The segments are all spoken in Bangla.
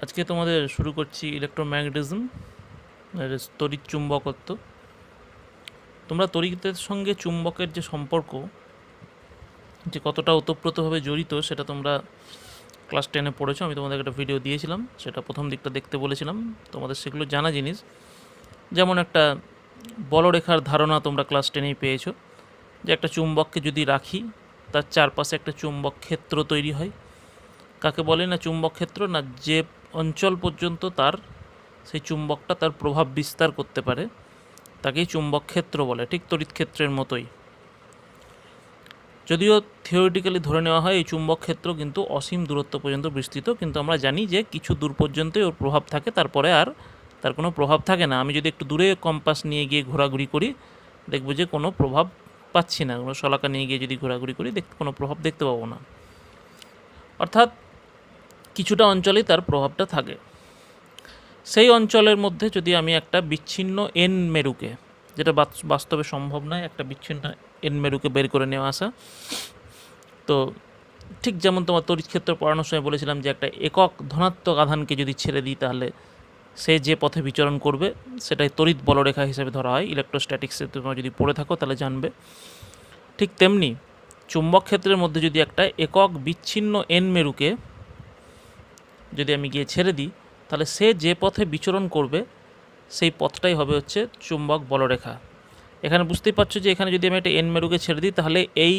আজকে তোমাদের শুরু করছি ইলেকট্রোম্যাগনেটিজম, তড়িৎ চুম্বকত্ব। তোমরা তড়িতের সঙ্গে চুম্বকের যে সম্পর্ক, যে কতটা ওতপ্রোতভাবে জড়িত, সেটা তোমরা ক্লাস 10-এ পড়েছো। আমি তোমাদের একটা ভিডিও দিয়েছিলাম, সেটা প্রথম দিকটা দেখতে বলেছিলাম। তোমাদের সেগুলো জানা জিনিস। যেমন একটা বলরেখার ধারণা তোমরা ক্লাস 10-এই পেয়েছো, যে একটা চুম্বককে যদি রাখি, তার চারপাশে একটা চুম্বক ক্ষেত্র তৈরি হয়। কাকে বলে না চুম্বক ক্ষেত্র? না, যে অঞ্চল পর্যন্ত তার সেই চুম্বকটা তার প্রভাব বিস্তার করতে পারে তাকেই চুম্বক ক্ষেত্র বলে, ঠিক তড়িৎ ক্ষেত্রের মতোই। যদিও থিওরিটিক্যালি ধরে নেওয়া হয় এই চুম্বক ক্ষেত্র কিন্তু অসীম দূরত্ব পর্যন্ত বিস্তৃত, কিন্তু আমরা জানি যে কিছু দূর পর্যন্তই ওর প্রভাব থাকে, তারপরে আর তার কোনো প্রভাব থাকে না। আমি যদি একটু দূরে কম্পাস নিয়ে গিয়ে ঘোরাঘুরি করি, দেখব যে কোনো প্রভাব পাচ্ছি না। কোনো শলাকা নিয়ে গিয়ে যদি ঘোরাঘুরি করি, কোনো প্রভাব দেখতে পাবো না। অর্থাৎ কিছুটা অঞ্চলেই তার প্রভাবটা থাকে। সেই অঞ্চলের মধ্যে যদি আমি একটা বিচ্ছিন্ন এন মেরুকে, যেটা বাস্তবে সম্ভব নয়, একটা বিচ্ছিন্ন এন মেরুকে বের করে নেওয়া আসা, তো ঠিক যেমন তোমার তড়িৎ ক্ষেত্র পড়ানোর সময় বলেছিলাম যে একটা একক ধনাত্মক আধানকে যদি ছেড়ে দিই, তাহলে সে যে পথে বিচরণ করবে সেটাই তড়িৎ বলরেখা হিসেবে ধরা হয়। ইলেকট্রোস্ট্যাটিক্সে তোমরা যদি পড়ে থাকো তাহলে জানবে। ঠিক তেমনি চুম্বক ক্ষেত্রের মধ্যে যদি একটা একক বিচ্ছিন্ন এন মেরুকে যদি আমি গিয়ে ছেড়ে দিই, তাহলে সে যে পথে বিচরণ করবে সেই পথটাই হবে হচ্ছে চুম্বক বলরেখা। এখানে বুঝতেই পারছো যে এখানে যদি আমি একটা এন মেরুকে ছেড়ে দিই, তাহলে এই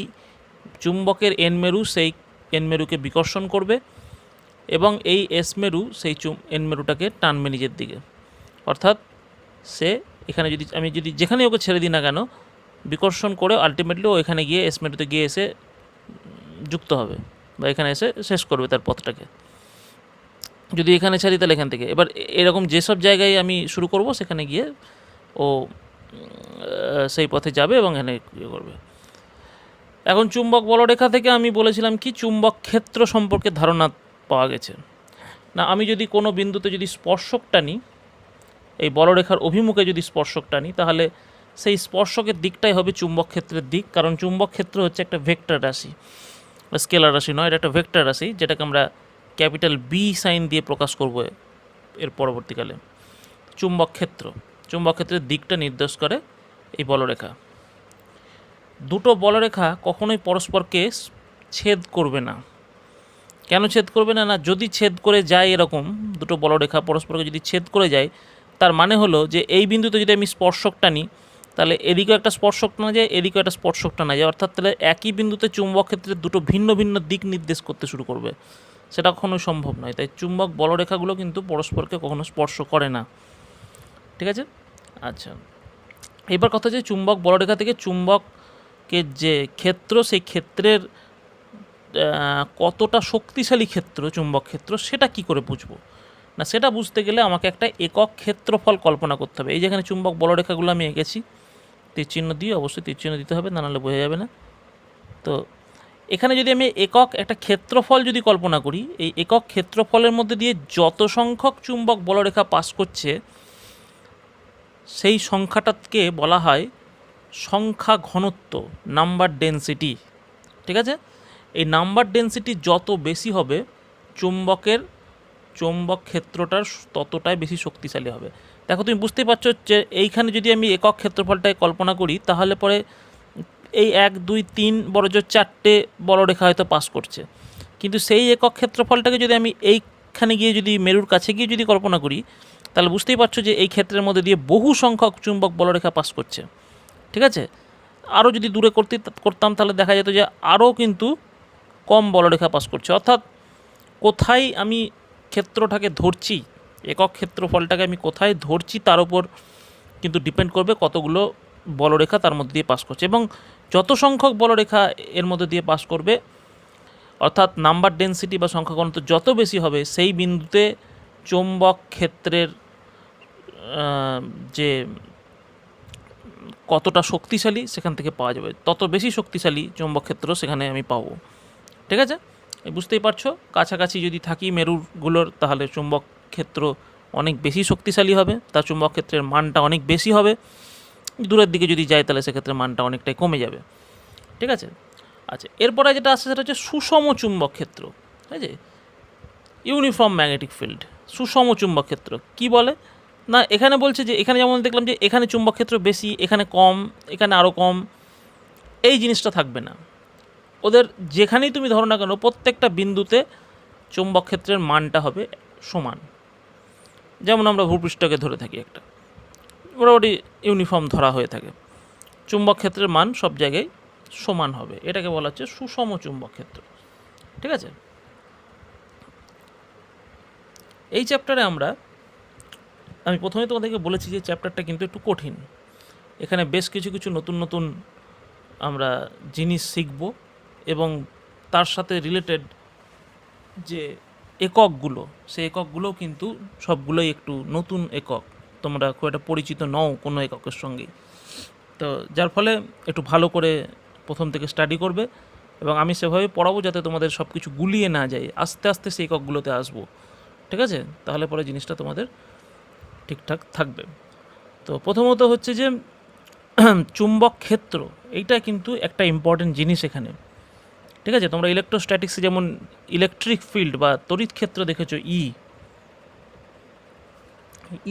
চুম্বকের এন মেরু সেই এন মেরুকে বিকর্ষণ করবে, এবং এই এস মেরু সেই এন মেরুটাকে টানবে নিজের দিকে। অর্থাৎ সে এখানে আমি যদি যেখানে ওকে ছেড়ে দিই না কেন, বিকর্ষণ করে আলটিমেটলি ও এখানে গিয়ে এস মেরুতে গিয়ে এসে যুক্ত হবে, বা এখানে এসে শেষ করবে তার পথটাকে। যদি এখানে ছাড়ি তাহলে এখান থেকে, এবার এরকম যেসব জায়গায় আমি শুরু করব সেখানে গিয়ে ও সেই পথে যাবে এবং এখানে ইয়ে করবে। এখন চুম্বক বলরেখা থেকে আমি বলেছিলাম কি চুম্বক ক্ষেত্র সম্পর্কে ধারণা পাওয়া গেছে। না, আমি যদি কোনো বিন্দুতে যদি স্পর্শকটা নিই, এই বলরেখার অভিমুখে যদি স্পর্শকটা নিই, তাহলে সেই স্পর্শকের দিকটাই হবে চুম্বক ক্ষেত্রের দিক, কারণ চুম্বক ক্ষেত্র হচ্ছে একটা ভেক্টর রাশি, বা স্কেলার রাশি নয়, এটা একটা ভেক্টর রাশি, যেটাকে আমরা ক্যাপিটাল বি সাইন দিয়ে প্রকাশ করব এর পরবর্তীকালে। চুম্বক ক্ষেত্রের দিকটা নির্দেশ করে এই বলরেখা। দুটো বলরেখা কখনোই পরস্পরকে ছেদ করবে না। কেন ছেদ করবে না? না, যদি ছেদ করে যায়, এরকম দুটো বলরেখা পরস্পরকে যদি ছেদ করে যায়, তার মানে হলো যে এই বিন্দুতে যদি আমি স্পর্শকটা নিই, তাহলে এদিকেও একটা স্পর্শক টানা যায়, এদিকেও একটা স্পর্শক টানা যায়। অর্থাৎ তাহলে একই বিন্দুতে চুম্বক ক্ষেত্রের দুটো ভিন্ন ভিন্ন দিক নির্দেশ করতে শুরু করবে, সেটা কখনোই সম্ভব নয়। তাই চুম্বক বলরেখাগুলো কিন্তু পরস্পরকে কখনো স্পর্শ করে না। ঠিক আছে? আচ্ছা, এবার কথা হচ্ছে চুম্বক বলরেখা থেকে চুম্বকের যে ক্ষেত্র, সেই ক্ষেত্রের কতটা শক্তিশালী ক্ষেত্র চুম্বক ক্ষেত্র, সেটা কি করে বুঝবো? না, সেটা বুঝতে গেলে আমাকে একটা একক ক্ষেত্রফল কল্পনা করতে হবে। এই যেখানে চুম্বক বলরেখাগুলো আমি এঁকেছি, তীরচিহ্ন দিয়ে, অবশ্যই তীরচিহ্ন দিতে হবে, না নাহলে বোঝা যাবে না। তো এখানে যদি আমি একক একটা ক্ষেত্রফল যদি কল্পনা করি, এই একক ক্ষেত্রফলের মধ্যে দিয়ে যত সংখ্যক চুম্বক বলরেখা পাস করছে, সেই সংখ্যাটাকে বলা হয় সংখ্যা ঘনত্ব, নাম্বার ডেন্সিটি। ঠিক আছে? এই নাম্বার ডেন্সিটি যত বেশি হবে, চুম্বক ক্ষেত্রটার ততটাই বেশি শক্তিশালী হবে। দেখো, তুমি বুঝতেই পারছো যে এইখানে যদি আমি একক ক্ষেত্রফলটাকে কল্পনা করি, তাহলে পরে এই 1 2 3 বড় জোর 4টে বলরেখা হয়তো পাস করছে, কিন্তু সেই একক ক্ষেত্রফলটাকে যদি আমি এইখানে গিয়ে যদি মেরুর কাছে গিয়ে যদি কল্পনা করি, তাহলে বুঝতেই পারছো যে এই ক্ষেত্রের মধ্যে দিয়ে বহু সংখ্যক চুম্বক বলরেখা পাস করছে। ঠিক আছে? আরও যদি দূরে করতাম তাহলে দেখা যেত যে আরও কিন্তু কম বলরেখা পাস করছে। অর্থাৎ কোথায় আমি ক্ষেত্রটাকে ধরছি, একক ক্ষেত্রফলটাকে আমি কোথায় ধরছি, তার উপর কিন্তু ডিপেন্ড করবে কতগুলো বলরেখা তার মধ্যে দিয়ে পাস করছে। এবং যত সংখ্যক বলরেখা এর মধ্যে দিয়ে পাস করবে, অর্থাৎ নাম্বার ডেন্সিটি বা সংখ্যা ঘনত্ব যত বেশি হবে, সেই বিন্দুতে চৌম্বক ক্ষেত্রের যে কতটা শক্তিশালী সেখান থেকে পাওয়া যাবে, তত বেশি শক্তিশালী চৌম্বক ক্ষেত্র সেখানে আমি পাবো। ঠিক আছে? বুঝতেই পারছো, কাছাকাছি যদি থাকি মেরুগুলোর, তাহলে চুম্বক ক্ষেত্র অনেক বেশি শক্তিশালী হবে, তার চুম্বক ক্ষেত্রের মানটা অনেক বেশি হবে। দূরের দিকে যদি যায়, তাহলে সেক্ষেত্রে মানটা অনেকটাই কমে যাবে। ঠিক আছে? আচ্ছা, এরপরে যেটা আসছে সেটা হচ্ছে সুষম চুম্বক ক্ষেত্র। ঠিক আছে? Uniform magnetic field. সুষম চুম্বক ক্ষেত্র কি বলে না, এখানে বলছে যে এখানে যেমন দেখলাম যে এখানে চুম্বক ক্ষেত্র বেশি, এখানে কম, এখানে আরও কম, এই জিনিসটা থাকবে না। ওদের যেখানেই তুমি ধরো না কেন প্রত্যেকটা বিন্দুতে চুম্বক ক্ষেত্রের মানটা হবে সমান। যেমন আমরা ভূপৃষ্ঠকে ধরে থাকি, একটা মোটামুটি ইউনিফর্ম ধরা হয়ে থাকে, চুম্বক ক্ষেত্রের মান সব জায়গায় সমান হবে, এটাকে বলা হচ্ছে সুষম চুম্বক ক্ষেত্র। ঠিক আছে, এই চ্যাপ্টারে আমি প্রথমে তোমাদেরকে বলেছি যে চ্যাপ্টারটা কিন্তু একটু কঠিন, এখানে বেশ কিছু নতুন নতুন আমরা জিনিস শিখব এবং তার সাথে রিলেটেড যে এককগুলো, সেই এককগুলোও কিন্তু সবগুলোই একটু নতুন একক, তোমরা খুব একটা পরিচিত নও কোনো এককের সঙ্গেই। তো যার ফলে একটু ভালো করে প্রথম থেকে স্টাডি করবে এবং আমি সেভাবে পড়াবো যাতে তোমাদের সব কিছু গুলিয়ে না যায়, আস্তে আস্তে সেই এককগুলোতে আসবো। ঠিক আছে, তাহলে পরে জিনিসটা তোমাদের ঠিকঠাক থাকবে। তো প্রথমত হচ্ছে যে চুম্বক ক্ষেত্র, এইটা কিন্তু একটা ইম্পর্টেন্ট জিনিস এখানে। ঠিক আছে, তোমরা ইলেকট্রোস্ট্যাটিক্সে যেমন ইলেকট্রিক ফিল্ড বা তড়িৎ ক্ষেত্র দেখেছো,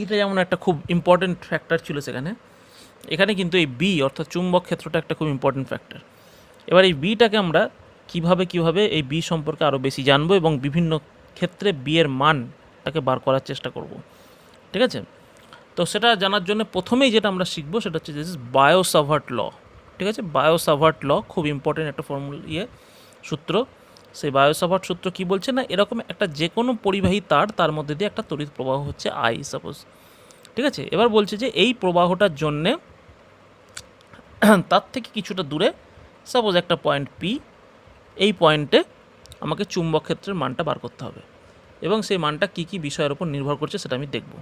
ইটা যেমন একটা খুব ইম্পর্টেন্ট ফ্যাক্টর ছিল সেখানে, এখানে কিন্তু এই বি অর্থাৎ চুম্বক ক্ষেত্রটা একটা খুব ইম্পর্টেন্ট ফ্যাক্টর। এবার এই বিটাকে আমরা কিভাবে এই বি সম্পর্কে আরও বেশি জানবো এবং বিভিন্ন ক্ষেত্রে বি এর মানটাকে বার করার চেষ্টা করব। ঠিক আছে, তো সেটা জানার জন্য প্রথমেই যেটা আমরা শিখবো সেটা হচ্ছে দিস ইজ বায়ো-সাভার্ট ল। ঠিক আছে, বায়ো-সাভার্ট ল খুব ইম্পর্টেন্ট একটা সূত্র। সেই বায়ো-সাভার্ট সূত্র কি বলছে না, এরকম একটা যে কোনো পরিবাহী তার মধ্যে দিয়ে একটা তড়িৎ প্রবাহ হচ্ছে আই সাপোজ। ঠিক আছে, এবার বলছে যে এই প্রবাহটার জন্যে তার থেকে কিছুটা দূরে সাপোজ একটা পয়েন্ট পি, এই পয়েন্টে আমাকে চুম্বক ক্ষেত্রের মানটা বার করতে হবে এবং সেই মানটা কী কী বিষয়ের উপর নির্ভর করছে সেটা আমি দেখব।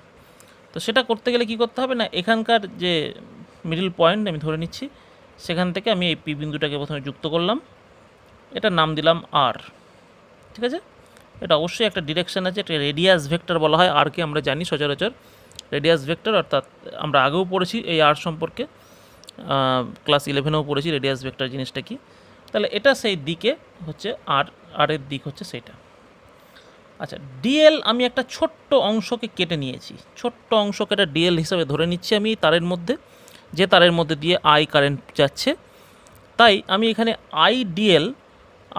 তো সেটা করতে গেলে কি করতে হবে না, এখানকার যে মিডল পয়েন্ট আমি ধরে নিচ্ছি, সেখান থেকে আমি এই পি বিন্দুটাকে প্রথমে যুক্ত করলাম, এটার নাম দিলাম আর। ঠিক আছে, এটা অবশ্যই একটা ডিরেকশান আছে, এটা রেডিয়াস ভেক্টর বলা হয় আরকে, আমরা জানি সচরাচর রেডিয়াস ভেক্টর, অর্থাৎ আমরা আগেও পড়েছি এই আর সম্পর্কে, ক্লাস 11এও পড়েছি রেডিয়াস ভেক্টর জিনিসটা কি। তাহলে এটা সেই দিকে হচ্ছে আরের দিক হচ্ছে সেইটা। আচ্ছা, ডিএল আমি একটা ছোট্ট অংশকে কেটে নিয়েছি, ছোট্ট অংশকে একটা ডিএল হিসাবে ধরে নিচ্ছি আমি তারের মধ্যে, যে তারের মধ্যে দিয়ে আই কারেন্ট যাচ্ছে, তাই আমি এখানে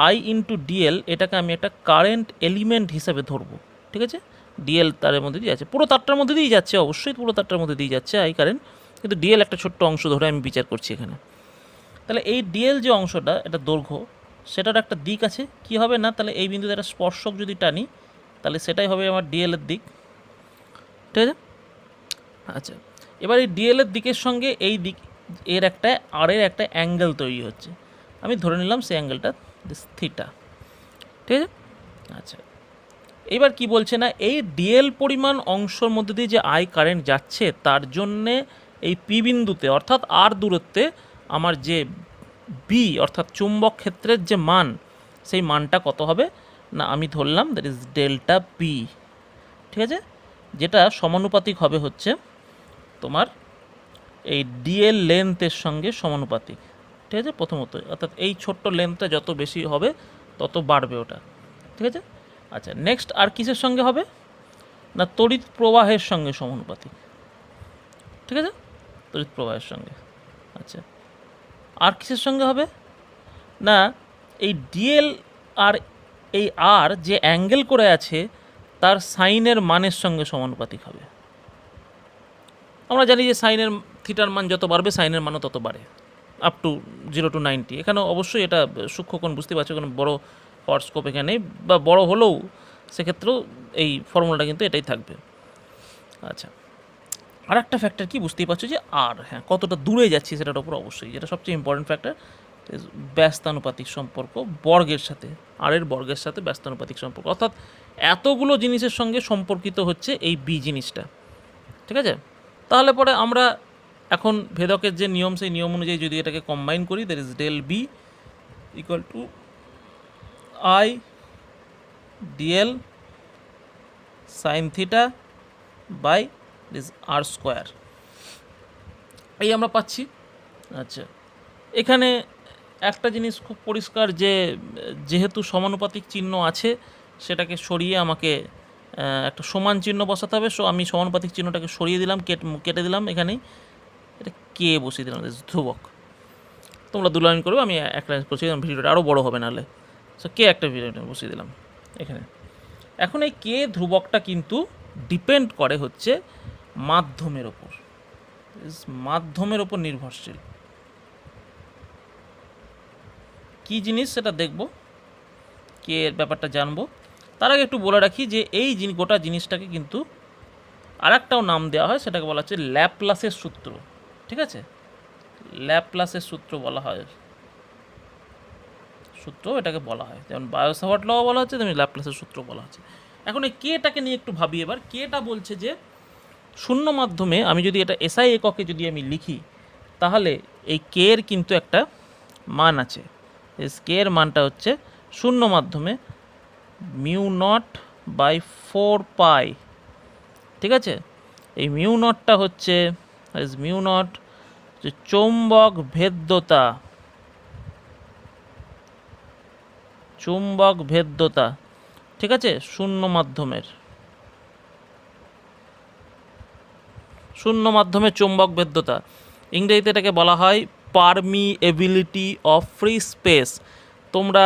আই ইন্টু ডিএল এটাকে আমি একটা কারেন্ট এলিমেন্ট হিসাবে ধরবো। ঠিক আছে, ডিএল তারের মধ্যে দিয়ে যাচ্ছে, পুরো তারটার মধ্যে দিয়েই যাচ্ছে, অবশ্যই পুরো তারটার মধ্যে দিয়ে যাচ্ছে আই কারেন্ট, কিন্তু ডিএল একটা ছোট্ট অংশ ধরে আমি বিচার করছি এখানে। তাহলে এই ডিএল যে অংশটা, এটা দৈর্ঘ্য, সেটার একটা দিক আছে, কি হবে না, তাহলে এই বিন্দুতে একটা স্পর্শক যদি টানি তাহলে সেটাই হবে আমার ডিএলের দিক। ঠিক আছে, আচ্ছা, এবার এই ডিএলের দিকের সঙ্গে এই দিক এর একটা একটা অ্যাঙ্গেল তৈরি হচ্ছে, আমি ধরে নিলাম সেই অ্যাঙ্গেলটা থিটা। ঠিক আছে, আচ্ছা, এবার কি বলছে না, এই ডিএল পরিমাণ অংশের মধ্যে দিয়ে যে আই কারেন্ট যাচ্ছে তার জন্যে এই পি বিন্দুতে অর্থাৎ আর দূরত্বে আমার যে বি অর্থাৎ চুম্বক ক্ষেত্রের যে মান, সেই মানটা কত হবে না, আমি ধরলাম দ্যাট ইজ ডেল্টা পি। ঠিক আছে, যেটা সমানুপাতিক হবে হচ্ছে তোমার এই ডিএল লেন্থের সঙ্গে সমানুপাতিক। ঠিক আছে, প্রথমত অর্থাৎ এই ছোট্ট লেন্থটা যত বেশি হবে তত বাড়বে ওটা। ঠিক আছে, আচ্ছা, নেক্সট আর কিসের সঙ্গে হবে না, তড়িৎ প্রবাহের সঙ্গে সমানুপাতিক। ঠিক আছে, তড়িৎ প্রবাহের সঙ্গে। আচ্ছা, আর কিসের সঙ্গে হবে না, এই ডিএল আর এই আর যে অ্যাঙ্গেল করে আছে তার সাইনের মানের সঙ্গে সমানুপাতিক হবে। আমরা জানি যে সাইনের থিটার মান যত বাড়বে সাইনের মানও তত বাড়ে, আপ টু 0 to 90। এখানে অবশ্যই এটা সূক্ষ্মকোণ, বুঝতে পারছো, কোনো বড় হট স্কোপ এখানে বা বড় হলেও সেক্ষেত্রেও এই ফর্মুলাটা কিন্তু এটাই থাকবে। আচ্ছা, আর একটা ফ্যাক্টর কি বুঝতেই পারছো যে আর, হ্যাঁ, কতটা দূরে যাচ্ছি সেটার উপর অবশ্যই, যেটা সবচেয়ে ইম্পর্টেন্ট ফ্যাক্টর, ব্যস্তানুপাতিক সম্পর্ক বর্গের সাথে, আর এর বর্গের সাথে ব্যস্তানুপাতিক সম্পর্ক, অর্থাৎ এতগুলো জিনিসের সঙ্গে সম্পর্কিত হচ্ছে এই বি জিনিসটা। ঠিক আছে, তাহলে পরে আমরা এখন ভেদকের যে নিয়ম, সেই নিয়ম অনুযায়ী যদি এটাকে কম্বাইন করি, that is del B equal to I dl sine theta by this R square, এই আমরা পাচ্ছি। আচ্ছা, এখানে একটা জিনিস খুব পরিষ্কার যে যেহেতু সমানুপাতিক চিহ্ন আছে সেটাকে সরিয়ে আমাকে একটা সমান চিহ্ন বসাতে হবে। আমি সমানুপাতিক চিহ্নটাকে সরিয়ে দিলাম, কেটে দিলাম, এখানেই এটা কে বসিয়ে দিলাম, ধ্রুবক। তোমরা 2 লাইন করবে, আমি 1 লাইন বসিয়ে দিলাম, ভিডিওটা আরও বড়ো হবে নাহলে। সো কে একটা ভিডিও বসিয়ে দিলাম এখানে। এখন এই কে ধ্রুবকটা কিন্তু ডিপেন্ড করে হচ্ছে মাধ্যমের ওপর, মাধ্যমের ওপর নির্ভরশীল। কী জিনিস সেটা দেখব, কে এর ব্যাপারটা জানবো। তার আগে একটু বলে রাখি যে এই গোটা জিনিসটাকে কিন্তু আরেকটাও নাম দেওয়া হয়, সেটাকে বলা হচ্ছে ল্যাপ্লাসের সূত্র। ঠিক আছে, ল্যাপ্লাসের সূত্র বলা হয়, সূত্র এটাকে বলা হয়। যেমন বায়োসাভার্ট ল বলা হচ্ছে, তেমনি ল্যাপ্লাসের সূত্র বলা হচ্ছে। এখন এই কেটাকে নিয়ে একটু ভাবি এবার। কেটা বলছে যে শূন্য মাধ্যমে আমি যদি এটা এসআই এককে যদি আমি লিখি, তাহলে এই কে এর কিন্তু একটা মান আছে। কে এর মানটা হচ্ছে শূন্য মাধ্যমে μ0/4π। ঠিক আছে, এই μ0টা হচ্ছে μ0 যে চৌম্বক ভেদ্যতা, চুম্বক ভেদ্যতা। ঠিক আছে, শূন্য মাধ্যমের চুম্বক ভেদ্যতা, ইংরেজিতে এটাকে বলা হয় পারমিএবিলিটি অফ ফ্রি স্পেস। তোমরা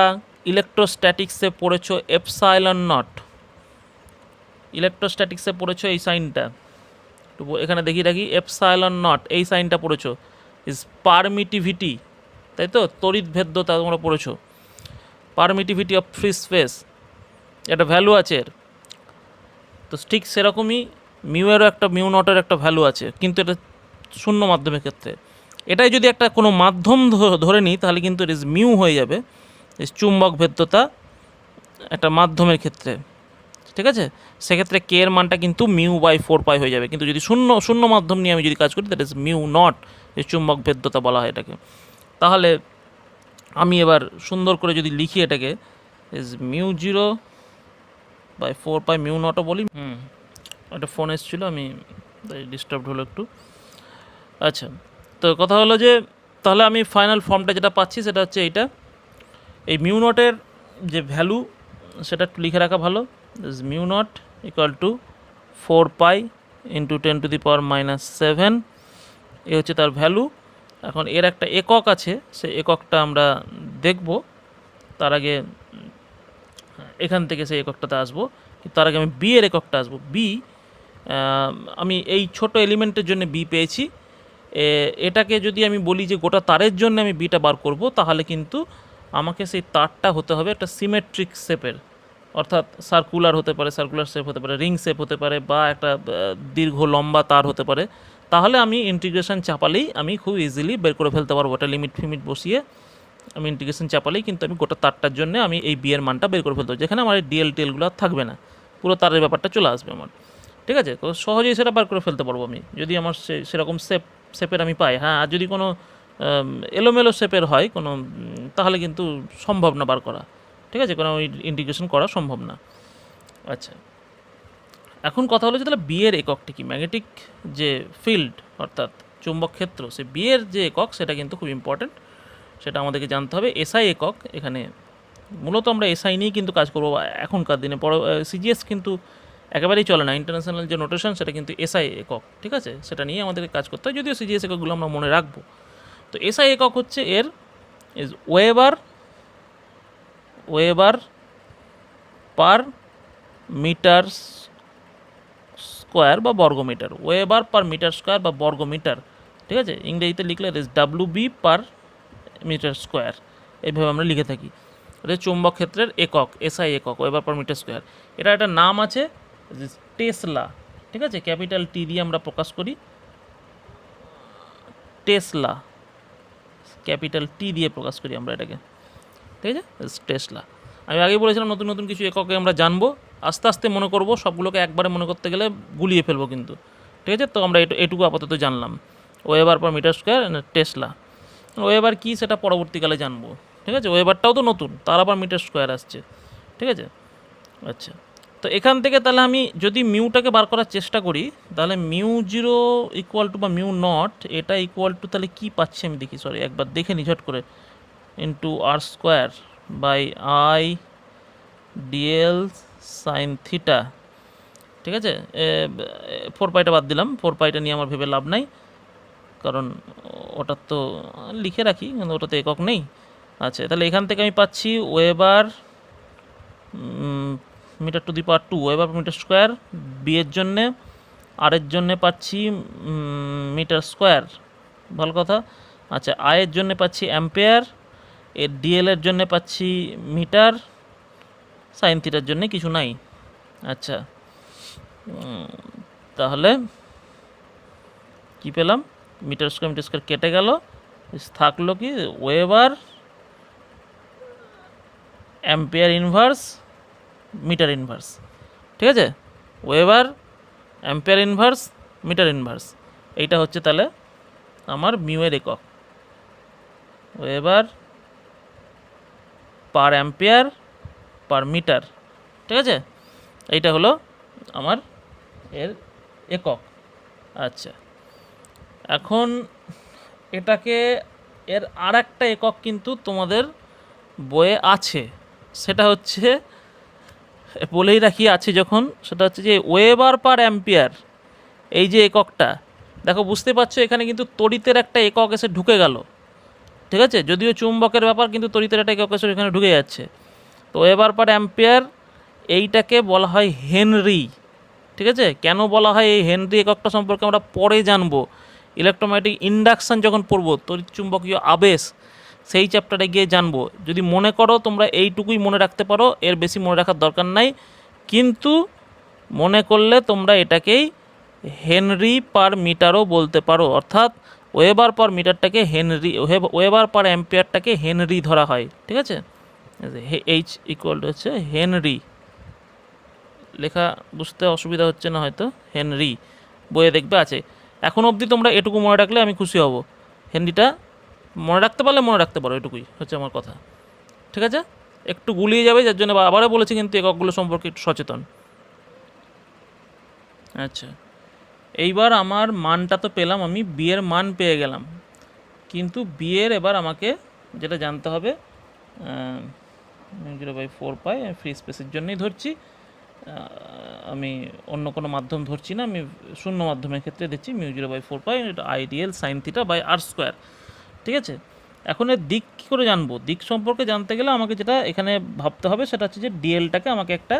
ইলেকট্রোস্ট্যাটিক্সে পড়েছো এপসাইলন নট, ইলেকট্রোস্ট্যাটিক্সে পড়েছো এই সাইনটা, এখানে দেখিয়ে রাখি, এপসাইলন নট এই সাইনটা পড়েছো, ইজ পারমিটিভিটি, তাই তো, তড়িৎ ভেদ্যতা তোমরা পড়েছো, পারমিটিভিটি অফ ফ্রি স্পেস, একটা ভ্যালু আছে এর। তো ঠিক সেরকমই মিউয়েরও একটা μ0-এর একটা ভ্যালু আছে, কিন্তু এটা শূন্য মাধ্যমের ক্ষেত্রে। এটাই যদি একটা কোনো মাধ্যম ধরে নিই, তাহলে কিন্তু ইট ইজ মিউ হয়ে যাবে, চুম্বক ভেদ্যতা একটা মাধ্যমের ক্ষেত্রে। ঠিক আছে, সেক্ষেত্রে কে এর মানটা কিন্তু μ/4π হয়ে যাবে। কিন্তু যদি শূন্য মাধ্যম নিয়ে আমি যদি কাজ করি, দ্যাট ইজ μ0, চুম্বক ভেদ্যতা বলা হয় এটাকে। তাহলে আমি এবার সুন্দর করে যদি লিখি এটাকে, ইজ μ0/4π, μ0ও বলি। একটা ফোন এসেছিলো, আমি ডিস্টার্বড হলো একটু। আচ্ছা, তো কথা হলো যে তাহলে আমি ফাইনাল ফর্মটা যেটা পাচ্ছি সেটা হচ্ছে এইটা। এই μ0-এর যে ভ্যালু সেটা একটু লিখে রাখা ভালো, ইজ μ0 = 4π × 10⁻⁻7, এ হচ্ছে তার ভ্যালু। এখন এর একটা একক আছে, সে এককটা আমরা দেখব। তার আগে এখান থেকে সেই এককটাতে আসবো, তার আগে আমি বি এর এককটা আসবো। বি, আমি এই ছোট এলিমেন্টের জন্য বি পেয়েছি। এটাকে যদি আমি বলি যে গোটা তারের জন্য আমি বিটা বার করব, তাহলে কিন্তু আমাকে সেই তারটা হতে হবে একটা সিমেট্রিক শেপের, অর্থাৎ সার্কুলার হতে পারে, সার্কুলার শেপ হতে পারে, রিং শেপ হতে পারে, বা একটা দীর্ঘ লম্বা তার হতে পারে। তাহলে আমি ইন্টিগ্রেশন চাপালেই আমি খুব ইজিলি বের করে ফেলতে পারবো। এটা লিমিট ফিমিট বসিয়ে আমি ইন্টিগ্রেশন চাপালেই কিন্তু আমি গোটা তারটার জন্য আমি এই বি এর মানটা বের করে ফেলতে পারবো, যেখানে আমার এই ডিএল টিএলগুলো থাকবে না, পুরো তারের ব্যাপারটা চলে আসবে আমার। ঠিক আছে, তো সহজেই সেটা বার করে ফেলতে পারবো আমি, যদি আমার সেরকম শেপের আমি পাই। হ্যাঁ, আর যদি কোনো এলোমেলো শেপের হয় কোনো, তাহলে কিন্তু সম্ভব না বার করা। ঠিক আছে, কোনো ইন্টিগ্রেশন করা সম্ভব না। আচ্ছা, এখন কথা হলো যে তাহলে বি এর এককটি কি, ম্যাগনেটিক যে ফিল্ড অর্থাৎ চুম্বক ক্ষেত্র, সে বি এর যে একক সেটা কিন্তু খুব ইম্পর্ট্যান্ট, সেটা আমাদেরকে জানতে হবে। এসআই একক, এখানে মূলত আমরা এসআই নিয়েই কিন্তু কাজ করবো এখনকার দিনে। সিজিএস কিন্তু একেবারেই চলে না, ইন্টারন্যাশনাল যে নোটেশন সেটা কিন্তু এসআই একক। ঠিক আছে, সেটা নিয়ে আমাদেরকে কাজ করতে হয়, যদিও সিজিএস এককগুলো আমরা মনে রাখবো। তো এসআই একক হচ্ছে এর is weber per metre square বা বর্গমিটার, ওয়েবার পার মিটার স্কোয়ার বা বর্গমিটার। ঠিক আছে, ইংরেজিতে লিখলে is WB per metre square, এইভাবে আমরা লিখে থাকি। এটা চুম্বক ক্ষেত্রের একক, এসআই একক, ওয়েবার পার মিটার স্কোয়ার। এটা একটা নাম আছে টেসলা। ঠিক আছে, ক্যাপিটাল টি দিয়ে আমরা প্রকাশ করি, টেসলা, ক্যাপিটাল টি দিয়ে প্রকাশ করি আমরা এটাকে। ঠিক আছে, টেসলা। আমি আগেই বলেছিলাম নতুন নতুন কিছু এককে আমরা জানবো, আস্তে আস্তে মনে করব, সবগুলোকে একবারে মনে করতে গেলে গুলিয়ে ফেলবো কিন্তু। ঠিক আছে, তো আমরা এটুকু আপাতত জানলাম, weber per metre square tesla. Weber কী সেটা পরবর্তীকালে জানবো। ঠিক আছে, ওয়েবারটাও তো নতুন, তার আবার মিটার স্কোয়ার আসছে। ঠিক আছে, আচ্ছা, তো এখান থেকে তাহলে আমি যদি মিউটাকে বার করার চেষ্টা করি, তাহলে μ0 = বা μ0, এটা ইকুয়াল টু তাহলে কী পাচ্ছি আমি দেখি, সরি একবার দেখে নি ঝট করে, into r² by i dl sin θ। ঠিক আছে, 4 পাইটা বাদ দিলাম, 4 পাইটা নিয়ে আমার ভেবে লাভ নাই, কারণ ওটার তো লিখে রাখি কিন্তু ওটাতে একক নেই। আচ্ছা, তাহলে এখান থেকে আমি পাচ্ছি weber metre to the power 2 weber metre square B এর জন্যে, আর এর জন্যে পাচ্ছি মিটার স্কোয়ার, ভালো কথা। আচ্ছা, আয়ের জন্য পাচ্ছি অ্যাম্পেয়ার, এর ডিএল এর জন্য পাচ্ছি মিটার, সাইন থিটার জন্য কিছু নাই। আচ্ছা, তাহলে কি পেলাম, মিটার স্কোয়ার কেটে গেল, থাকলো কি weber ampere inverse metre inverse. ঠিক আছে, weber ampere inverse metre inverse, এইটা হচ্ছে তাহলে আমার মিউয়ের একক, weber per ampere per metre. ঠিক আছে, এইটা হলো আমার এর একক। আচ্ছা, এখন এটাকে এর আর একটা একক কিন্তু তোমাদের বইয়ে আছে, সেটা হচ্ছে বলেই রাখি আছে যখন, সেটা হচ্ছে যে ওয়েবার পার অ্যাম্পিয়ার। এই যে এককটা দেখো, বুঝতে পারছো এখানে কিন্তু তড়িতের একটা একক এসে ঢুকে গেল। ঠিক আছে, যদিও চুম্বকের ব্যাপার কিন্তু তড়িতের একটা একক এসে এখানে ঢুকে যাচ্ছে। তো ওয়েবার পার অ্যাম্পিয়ার এইটাকে বলা হয় হেনরি। ঠিক আছে, কেন বলা হয় এই হেনরি এককটা সম্পর্কে আমরা পরে জানবো, ইলেকট্রোম্যাগনেটিক ইন্ডাকশান যখন পড়বো, তড়িৎ চুম্বকীয় আবেশ, সেই চ্যাপ্টারে গিয়ে জানবো। যদি মনে করো তোমরা এইটুকুই মনে রাখতে পারো, এর বেশি মনে রাখার দরকার নাই, কিন্তু মনে করলে তোমরা এটাকেই হেনরি পার মিটারও বলতে পারো, অর্থাৎ ওয়েবার পার মিটারটাকে হেনরি, ওয়েবার পার অ্যাম্পিয়ারটাকে হেনরি ধরা হয়। ঠিক আছে, এইচ ইকুয়াল টু হচ্ছে হেনরি, লেখা বুঝতে অসুবিধা হচ্ছে না হয়তো, হেনরি বইয়ে দেখবে আছে। এখন অবধি তোমরা এটুকু মনে রাখলে আমি খুশি হব, হেনরিটা মনে রাখতে পারলে মনে রাখতে পারো, এটুকুই হচ্ছে আমার কথা। ঠিক আছে, একটু গুলিয়ে যাবে, যার জন্য আবারও বলেছি কিন্তু এককগুলো সম্পর্কে একটু সচেতন। আচ্ছা, এইবার আমার মানটা তো পেলাম, আমি বিয়ের মান পেয়ে গেলাম, কিন্তু বিয়ের এবার আমাকে যেটা জানতে হবে, 0/4 পাই ফ্রি স্পেসের জন্যই ধরছি, আমি অন্য কোনো মাধ্যম ধরছি না, আমি শূন্য মাধ্যমের ক্ষেত্রে দিচ্ছি μ0/4 pi I dl sine theta by r square. ঠিক আছে, এখন এর দিক কী করে জানবো, দিক সম্পর্কে জানতে গেলে আমাকে যেটা এখানে ভাবতে হবে সেটা হচ্ছে যে ডিএলটাকে আমাকে একটা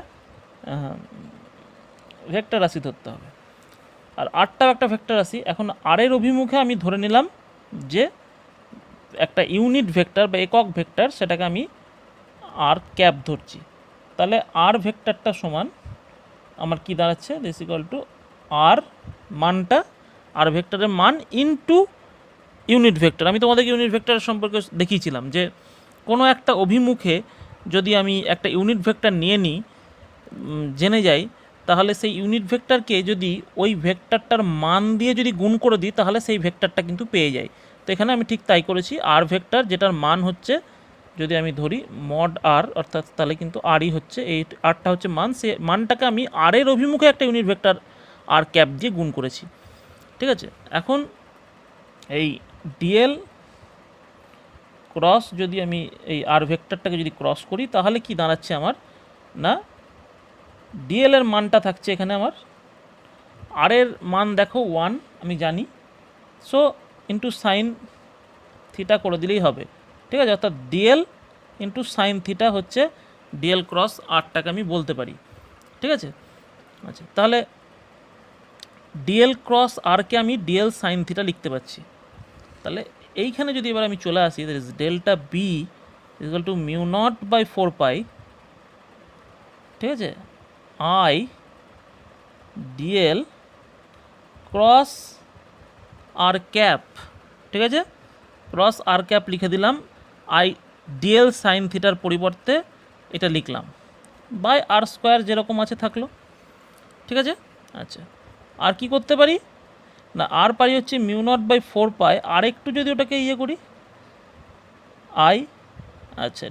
ভেক্টর রাশি ধরতে হবে, আর আরটাও একটা ভেক্টর রাশি। এখন আরের অভিমুখে আমি ধরে নিলাম যে একটা ইউনিট ভেক্টর বা একক ভেক্টর, সেটাকে আমি আর ক্যাপ ধরছি। তাহলে আর ভেক্টরটা সমান আমার কি দাঁড়াচ্ছে, দিস ইকুয়াল টু আর মানটা, আর ভেক্টরের মান ইনটু ইউনিট ভেক্টর। আমি তোমাদেরকে ইউনিট ভেক্টরের সম্পর্কে দেখিয়েছিলাম যে কোনো একটা অভিমুখে যদি আমি একটা ইউনিট ভেক্টর নিয়ে নিই, জেনে যাই, তাহলে সেই ইউনিট ভেক্টরকে যদি ওই ভেক্টরটার মান দিয়ে যদি গুণ করে দিই, তাহলে সেই ভেক্টরটা কিন্তু পেয়ে যাই। তো এখানে আমি ঠিক তাই করেছি, আর ভেক্টর যেটার মান হচ্ছে, যদি আমি ধরি মড আর, অর্থাৎ তাহলে কিন্তু আরই হচ্ছে, এই আরটা হচ্ছে মান, সে মানটাকে আমি আরের অভিমুখে একটা ইউনিট ভেক্টর আর ক্যাপ দিয়ে গুণ করেছি। ঠিক আছে, এখন এই ডিএল ক্রস যদি আমি এই আর ভেক্টরটাকে যদি ক্রস করি, তাহলে কি দাঁড়াচ্ছে আমার, না ডিএল এর মানটা থাকছে এখানে আমার, আর এর মান দেখো 1 আমি জানি, সো ইন্টু সাইন থিটা করে দিলেই হবে। ঠিক আছে, অর্থাৎ ডিএল ইন্টু সাইন থিটা হচ্ছে ডিএল ক্রস আরটাকে আমি বলতে পারি। ঠিক আছে, আচ্ছা, তাহলে ডিএল ক্রস আরকে আমি ডিএল সাইন থিটা লিখতে পারছি। তাহলে এইখানে যদি এবার আমি চলে আসি, that is delta B equal to μ0/4 pi, ঠিক আছে, I dl cross r cap. ঠিক আছে, ক্রস আর ক্যাপ লিখে দিলাম, আই ডিএল সাইন থিটার পরিবর্তে এটা লিখলাম, বাই আর স্কোয়ার যেরকম আছে থাকলো। ঠিক আছে, আচ্ছা, আর কি করতে পারি না, আর পারি হচ্ছে μ0/4 আর একটু যদি ওটাকে ইয়ে করি আই, আচ্ছা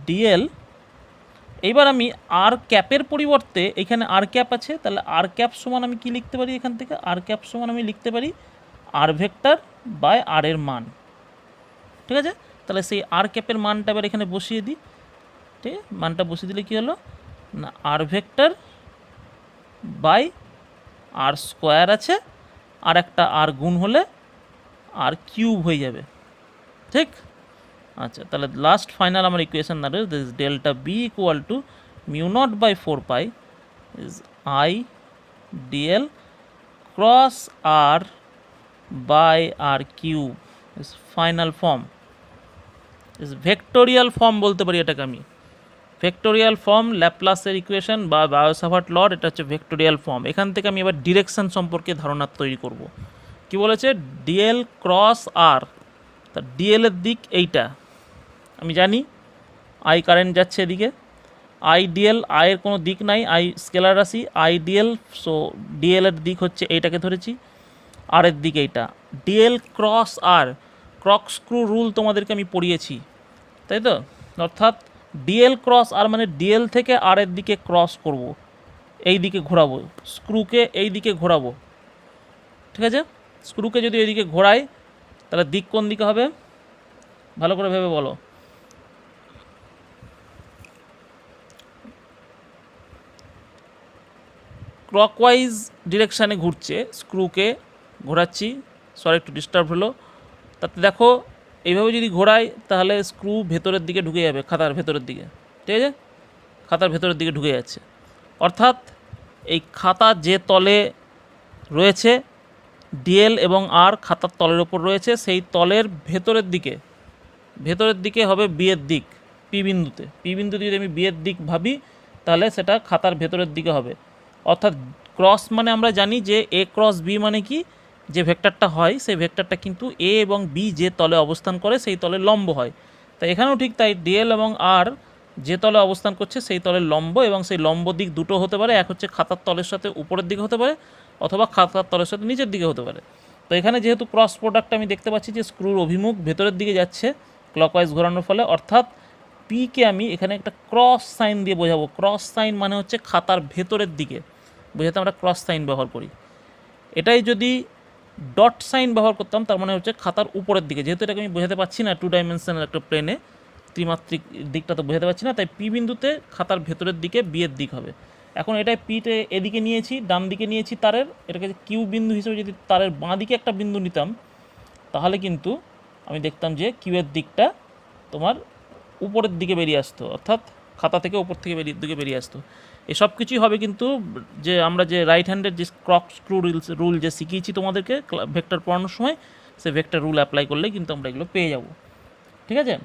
ডিএল, এইবার আমি আর ক্যাপের পরিবর্তে এখানে আর ক্যাপ আছে, তাহলে আর ক্যাপ সমান আমি কি লিখতে পারি, এখান থেকে আর ক্যাপ সমান আমি লিখতে পারি আর ভেক্টর বাই আর এর মান। ঠিক আছে, তাহলে সেই আর ক্যাপের মানটা এবার এখানে বসিয়ে দিই। ঠিক আছে, মানটা বসিয়ে দিলে কী হলো না, আর ভেক্টর বাই আর স্কোয়ার আছে, আর একটা আর গুণ হলে আর কিউব হয়ে যাবে, ঠিক? আচ্ছা, তাহলে লাস্ট ফাইনাল আমার ইকুয়েশন দাঁড়াবে this delta B equal to mu naught by 4 pi is I dl cross R by R cube is final form, is vectorial form বলতে পারি এটাকে আমি। ভেক্টোরিয়াল ফর্ম ল্যাপ্লাসের ইকুয়েশন বা বায়োসাভার্ট লর, এটা হচ্ছে ভেক্টোরিয়াল ফর্ম। এখান থেকে আমি এবার ডিরেকশন সম্পর্কে ধারণা তৈরি করব। কি বলেছে? ডিএল ক্রস আর, তা ডিএল এর দিক এইটা আমি জানি, আই কারেন্ট যাচ্ছে এদিকে, আই ডিএল, আয়ের কোনো দিক নাই, আই স্কেলার রাশি, আই ডিএল, সো ডিএল এর দিক হচ্ছে এইটাকে ধরেছি, আর এর দিক এইটা। ডিএল ক্রস আর, ক্রক স্ক্রু রুল তোমাদেরকে আমি পড়িয়েছি, তাই তো? অর্থাৎ ডিএল ক্রস আর মানে ডিএল থেকে আর এর দিকে ক্রস করব, এই দিকে ঘোরাবো স্ক্রুকে, এই দিকে ঘোরাবো, ঠিক আছে? স্ক্রুকে যদি এইদিকে ঘোরাই তাহলে দিক কোন দিকে হবে? ভালো করে ভেবে বলো। ক্লকওয়াইজ ডিরেকশানে ঘুরছে, স্ক্রুকে ঘোরাচ্ছি, সরি একটু ডিস্টার্ব হলো। তাতে দেখো এইভাবে যদি ঘোরাই তাহলে স্ক্রু ভেতরের দিকে ঢুকে যাবে, খাতার ভেতরের দিকে, ঠিক আছে? খাতার ভেতরের দিকে ঢুকে যাচ্ছে, অর্থাৎ এই খাতা যে তলে রয়েছে, ডিএল এবং আর খাতার তলের ওপর রয়েছে, সেই তলের ভেতরের দিকে হবে বিয়ের দিক, পি বিন্দুতে। পি বিন্দুতে যদি আমি বিয়ের দিক ভাবি তাহলে সেটা খাতার ভেতরের দিকে হবে। অর্থাৎ ক্রস মানে আমরা জানি যে এ ক্রস বি মানে কি, যে ভেক্টরটা হয় সেই ভেক্টরটা কিন্তু এ এবং বি যে তলে অবস্থান করে সেই তলে লম্ব হয়। তাই এখানেও ঠিক তাই, ডিএল এবং আর যে তলে অবস্থান করছে সেই তলের লম্ব, এবং সেই লম্ব দিক দুটো হতে পারে, এক হচ্ছে খাতার তলের সাথে উপরের দিকে হতে পারে, অথবা খাতার তলের সাথে নিচের দিকে হতে পারে। তো এখানে যেহেতু ক্রস প্রোডাক্ট আমি দেখতে পাচ্ছি যে স্ক্রুর অভিমুখ ভেতরের দিকে যাচ্ছে ক্লকওয়াইজ ঘোরানোর ফলে, অর্থাৎ পিকে আমি এখানে একটা ক্রস সাইন দিয়ে বোঝাবো। ক্রস সাইন মানে হচ্ছে খাতার ভেতরের দিকে বোঝাতে আমরা ক্রস সাইন ব্যবহার করি। এটাই যদি ডট সাইন ব্যবহার করতাম তার মানে হচ্ছে খাতার উপরের দিকে, যেহেতু এটাকে আমি বোঝাতে পারছি না 2 ডাইমেনশনাল একটা প্লেনে, ত্রিমাত্রিক দিকটা তো বোঝাতে পারছি না, তাই পি বিন্দুতে খাতার ভেতরের দিকে বিয়ের দিক হবে। এখন এটাই পিতে এদিকে নিয়েছি, ডান দিকে নিয়েছি তারের, এটাকে কিউ বিন্দু হিসেবে যদি তারের বাঁ দিকে একটা বিন্দু নিতাম তাহলে কিন্তু আমি দেখতাম যে কিউয়ের দিকটা তোমার উপরের দিকে বেরিয়ে আসতো, অর্থাৎ খাতা থেকে উপর থেকে দিকে বেরিয়ে আসতো। এসব কিছুই হবে কিন্তু যে আমরা যে রাইট হ্যান্ডের যে ক্রক স্ক্রু রুল যে শিখিয়েছি তোমাদেরকে ভেক্টর পড়ানোর সময়, সে ভেক্টর রুল অ্যাপ্লাই করলে কিন্তু আমরা এগুলো পেয়ে যাব, ঠিক আছে?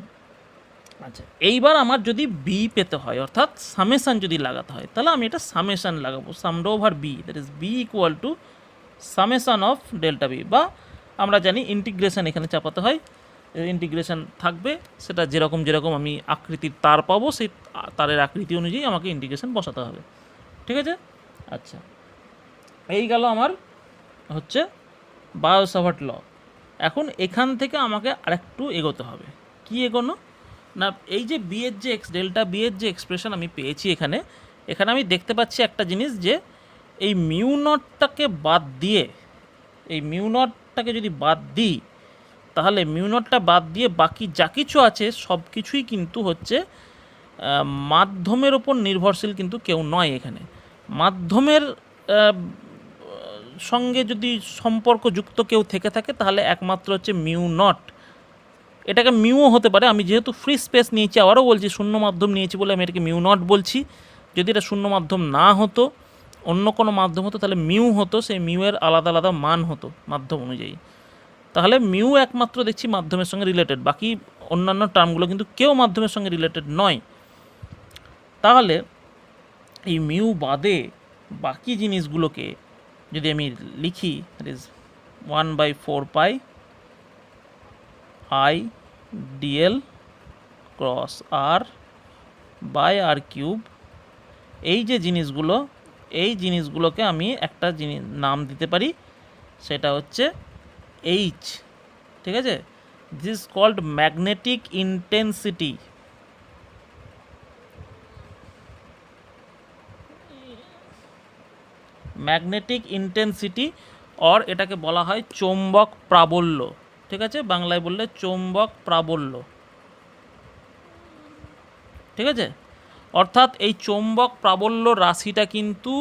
আচ্ছা, এইবার আমার যদি বি পেতে হয়, অর্থাৎ সামেশান যদি লাগাতে হয়, তাহলে আমি এটা সামেশান লাগাবো, summed over B, that is B equal to summation of delta B, বা আমরা জানি ইন্টিগ্রেশন এখানে চাপাতে হয়, ইন্টিগ্রেশন থাকবে, সেটা যেরকম আমি আকৃতির তার পাবো সেই তারের আকৃতি অনুযায়ী আমাকে ইন্টিগ্রেশন বসাতে হবে, ঠিক আছে? আচ্ছা, এই গেল আমার হচ্ছে বায়োসাভার্ট ল। এখন এখান থেকে আমাকে আরেকটু এগোতে হবে। কি এগোনো না, এই যে বি এর যে ডেল্টা বি এর যে এক্সপ্রেশন আমি পেয়েছি এখানে আমি দেখতে পাচ্ছি একটা জিনিস, যে এই মিউ নটটাকে বাদ দিয়ে, এই মিউ নটটাকে যদি বাদ দিই তাহলে মিউ নটটা বাদ দিয়ে বাকি যা কিছু আছে সব কিছুই কিন্তু হচ্ছে মাধ্যমের ওপর নির্ভরশীল, কিন্তু কেউ নয় এখানে। মাধ্যমের সঙ্গে যদি সম্পর্কযুক্ত কেউ থেকে থাকে তাহলে একমাত্র হচ্ছে মিউ নট। এটাকে মিউও হতে পারে, আমি যেহেতু ফ্রি স্পেস নিয়েছি, আবারও বলছি শূন্য মাধ্যম নিয়েছি বলে আমি এটাকে মিউ নট বলছি। যদি এটা শূন্য মাধ্যম না হতো, অন্য কোনো মাধ্যম হতো, তাহলে মিউ হতো, সেই মিউয়ের আলাদা আলাদা মান হতো মাধ্যম অনুযায়ী। তাহলে মিউ একমাত্র দেখছি মাধ্যমের সঙ্গে রিলেটেড, বাকি অন্যান্য টার্মগুলো কিন্তু কেউ মাধ্যমের সঙ্গে রিলেটেড নয়। তাহলে এই মিউ বাদে বাকি জিনিসগুলোকে যদি আমি লিখি, that is 1/4 I dl cross R by R cube, এই যে জিনিসগুলো, এই জিনিসগুলোকে আমি একটা জিনিস নাম দিতে পারি, সেটা হচ্ছে এইচ, ঠিক আছে? This is called magnetic intensity. Magnetic intensity, or এটাকে বলা হয় চৌম্বক প্রাবল্য, ঠিক আছে? বাংলায় বললে চৌম্বক প্রাবল্য, ঠিক আছে? অর্থাৎ এই চৌম্বক প্রাবল্য রাশিটা কিন্তু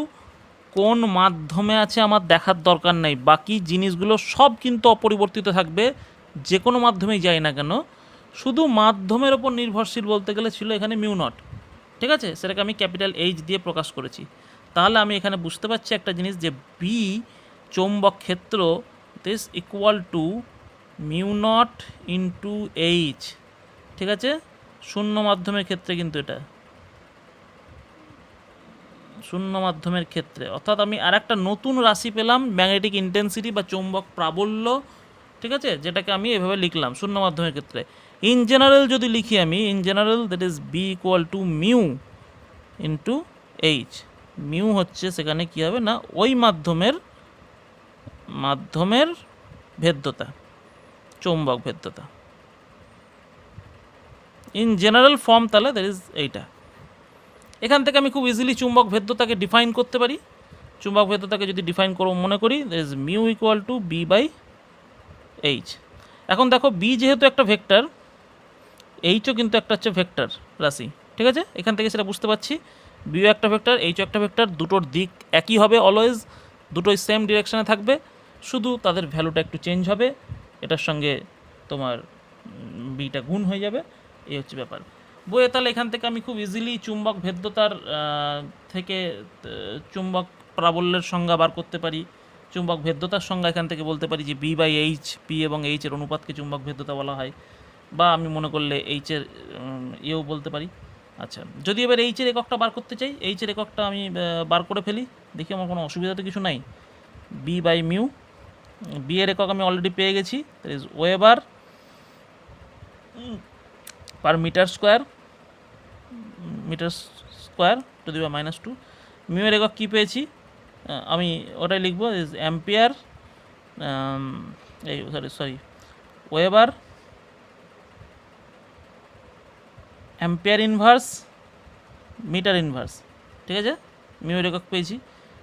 কোন মাধ্যমে আছে আমার দেখার দরকার নেই, বাকি জিনিসগুলো সব কিন্তু অপরিবর্তিত থাকবে, যে কোনো মাধ্যমেই যাই না কেন। শুধু মাধ্যমের ওপর নির্ভরশীল বলতে গেলে ছিল এখানে মিউ নট, ঠিক আছে, সেটাকে আমি ক্যাপিটাল এইচ দিয়ে প্রকাশ করেছি। তাহলে আমি এখানে বুঝতে পারছি একটা জিনিস, যে বি চৌম্বক ক্ষেত্র this equal to mu not into H, ঠিক আছে, শূন্য মাধ্যমের ক্ষেত্রে কিন্তু এটা শূন্য মাধ্যমের ক্ষেত্রে, অর্থাৎ আমি আর একটা নতুন রাশি পেলাম, ম্যাগনেটিক ইন্টেন্সিটি বা চৌম্বক প্রাবল্য, ঠিক আছে, যেটাকে আমি এভাবে লিখলাম শূন্য মাধ্যমের ক্ষেত্রে। ইন জেনারেল যদি লিখি আমি, in general that is B equal to mu into H. Mu হচ্ছে সেখানে কী হবে না, ওই মাধ্যমের ভেদ্যতা, চৌম্বক ভেদ্যতা। ইন জেনারেল ফর্ম তাহলে দ্যাট ইজ এইটা। এখান থেকে আমি খুব ইজিলি চুম্বক ভেদ্যতাকে ডিফাইন করতে পারি। চুম্বক ভেদ্যতাকে যদি ডিফাইন করবো মনে করি, that is mu equal to B by H. এখন দেখো বি যেহেতু একটা ভেক্টর, এইচও কিন্তু একটা হচ্ছে ভেক্টর রাশি, ঠিক আছে, এখান থেকে সেটা বুঝতে পারছি। বিও একটা ভেক্টর, এইচও একটা ভেক্টর, দুটোর দিক একই হবে অলওয়েজ, দুটোই সেম ডিরেকশানে থাকবে, শুধু তাদের ভ্যালুটা একটু চেঞ্জ হবে, এটার সঙ্গে তোমার বিটা গুণ হয়ে যাবে, এই হচ্ছে ব্যাপার। বইয়ে তাহলে এখান থেকে আমি খুব ইজিলি চুম্বক ভেদ্যতার থেকে চুম্বক প্রাবল্যের সংজ্ঞা বার করতে পারি। চুম্বক ভেদ্যতার সংজ্ঞা এখান থেকে বলতে পারি যে বি বাই এইচ, পি এবং এইচের অনুপাতকে চুম্বক ভেদ্যতা বলা হয়, বা আমি মনে করলে এইচের ইয়েও বলতে পারি। আচ্ছা, যদি এবার এইচের এককটা বার করতে চাই, এইচের এককটা আমি বার করে ফেলি, দেখি আমার কোনো অসুবিধা তো কিছু নাই। বি বাই মিউ, বি এর একক আমি অলরেডি পেয়ে গেছি, that is weber per metre square to the power -2। Mu এর একক কী পেয়েছি, আমি ওটাই লিখব, ইজ অ্যাম্পিয়ার, এই sorry weber ampere inverse metre inverse, ঠিক আছে, মিউ এর একক পেয়েছি।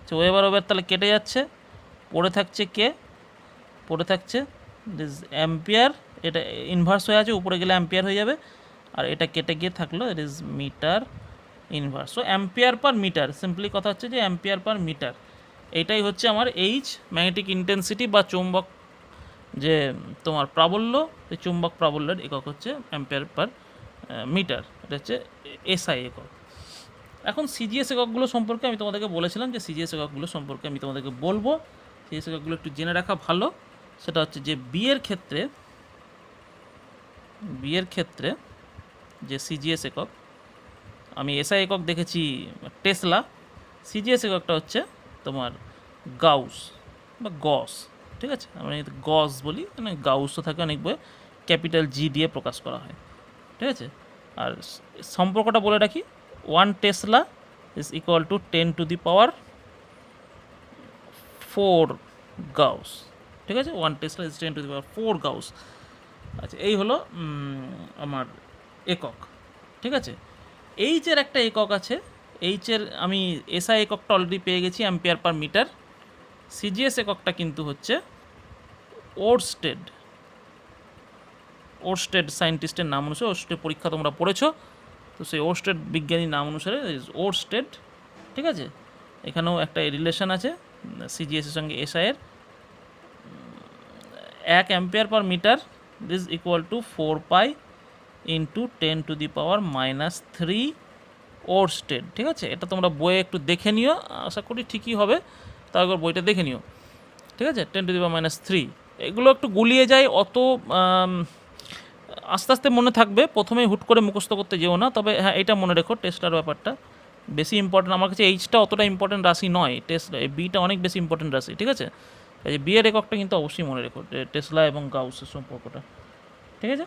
তো ওয়েবার তাহলে কেটে যাচ্ছে, পড়ে থাকছে কে, পড়ে থাকছে দিস অ্যাম্পিয়ার, এটা ইনভার্স হয়ে আছে, উপরে গেলে অ্যাম্পিয়ার হয়ে যাবে, আর এটা কেটে গিয়ে থাকলো it is metre inverse. So ampere per metre, simply কথা হচ্ছে যে অ্যাম্পিয়ার পার মিটার, এইটাই হচ্ছে আমার এইচ, ম্যাগনেটিক ইন্টেন্সিটি বা চৌম্বক যে তোমার প্রাবল্য, এই চৌম্বক প্রাবল্যের একক হচ্ছে অ্যাম্পিয়ার পার মিটার, এটা হচ্ছে এসআই একক। এখন সিজিএস এককগুলো সম্পর্কে আমি তোমাদেরকে বলেছিলাম যে সিজিএস এককগুলো সম্পর্কে আমি তোমাদেরকে বলবো, সিজিএস এককগুলো একটু জেনে রাখা ভালো। সেটা হচ্ছে যে বিয়ের ক্ষেত্রে যে সিজিএস একক, আমি এসআই একক দেখেছি টেসলা, সিজিএস এককটা হচ্ছে তোমার গাউস বা গস, ঠিক আছে, আমরা গস বলি, মানে গাউসও থাকে অনেক বই, ক্যাপিটাল জি দিয়ে প্রকাশ করা হয়, ঠিক আছে। আর সম্পর্কটা বলে রাখি, 1 tesla is equal to 10 to the power 4 gauss, ঠিক আছে, 1 tesla is 10 to the power 4 gauss. আচ্ছা, এই হলো আমার একক, ঠিক আছে। এইচের একটা একক আছে, এইচের আমি এসআই এককটা অলরেডি পেয়ে গেছি অ্যাম্পিয়ার পার মিটার। সিজিএস এককটা কিন্তু হচ্ছে ওরস্টেড সায়েন্টিস্টের নাম অনুসারে, ওরস্টেড পরীক্ষা তোমরা পড়েছো, তো সেই ওরস্টেড বিজ্ঞানীর নাম অনুসারে ওরস্টেড, ঠিক আছে। এখানেও একটা রিলেশন আছে সিজিএসের সঙ্গে এসআইয়ের, 1 ampere per metre is equal to 4 pi into 10 to the power -3 oersted, ঠিক আছে। এটা তোমরা বইয়ে একটু দেখে নিও, আশা করি ঠিকই হবে, তারপর বইটা দেখে নিও, ঠিক আছে। 10 টু দি পাওয়ার -3, এগুলো একটু গুলিয়ে যায়, অত আস্তে আস্তে মনে থাকবে, প্রথমেই হুট করে মুখস্থ করতে যেও না। তবে হ্যাঁ, এটা মনে রেখো, টেস্টার ব্যাপারটা বেশি ইম্পর্টেন্ট, আমার কাছে এইচটা অতটা ইম্পর্টেন্ট রাশি নয়, বিটা অনেক বেশি ইম্পর্টেন্ট রাশি, ঠিক আছে। এই যে বিয়ের এককটা কিন্তু অবশ্যই মনে রেখো, টেসলা এবং গাউসের সম্পর্কটা, ঠিক আছে।